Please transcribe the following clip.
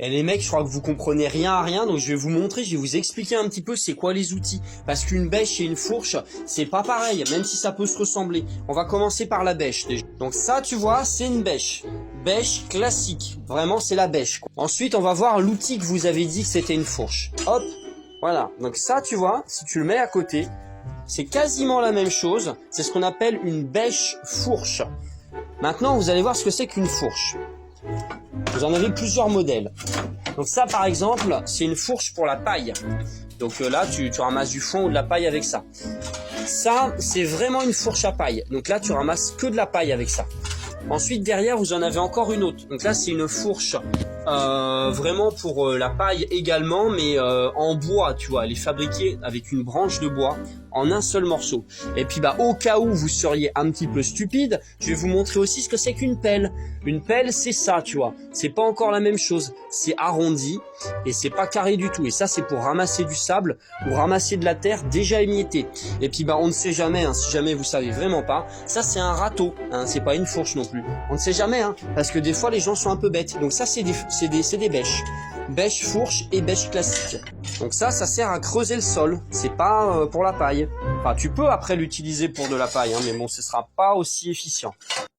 Et les mecs, je crois que vous comprenez rien à rien, donc je vais vous montrer, je vais vous expliquer un petit peu c'est quoi les outils. Parce qu'une bêche et une fourche, c'est pas pareil, même si ça peut se ressembler. On va commencer par la bêche déjà. Donc ça, tu vois, c'est une bêche. Bêche classique. Vraiment, c'est la bêche, quoi. Ensuite, on va voir l'outil que vous avez dit que c'était une fourche. Hop, voilà. Donc ça, tu vois, si tu le mets à côté, c'est quasiment la même chose. C'est ce qu'on appelle une bêche fourche. Maintenant, vous allez voir ce que c'est qu'une fourche. Vous en avez plusieurs modèles. Donc ça, par exemple, c'est une fourche pour la paille. Donc là, tu ramasses du foin ou de la paille avec ça. Ça, c'est vraiment une fourche à paille. Donc là, tu ramasses que de la paille avec ça. Ensuite, derrière, vous en avez encore une autre. Donc là, c'est une fourche vraiment pour la paille également, mais en bois, tu vois. Elle est fabriquée avec une branche de bois en un seul morceau. Et puis, bah, au cas où vous seriez un petit peu stupide, je vais vous montrer aussi ce que c'est qu'une pelle. Une pelle, c'est ça, tu vois. C'est pas encore la même chose. C'est arrondi et c'est pas carré du tout. Et ça, c'est pour ramasser du sable ou ramasser de la terre déjà émiettée. Et puis, bah, on ne sait jamais, hein, si jamais vous savez vraiment pas. Ça, c'est un râteau, hein, c'est pas une fourche non plus. On ne sait jamais, hein, parce que des fois, les gens sont un peu bêtes. Donc ça, c'est des bêches. Bêche, fourche et bêche classique. Donc ça sert à creuser le sol. C'est pas pour la paille. Enfin, tu peux après l'utiliser pour de la paille, hein, mais bon, ce sera pas aussi efficient.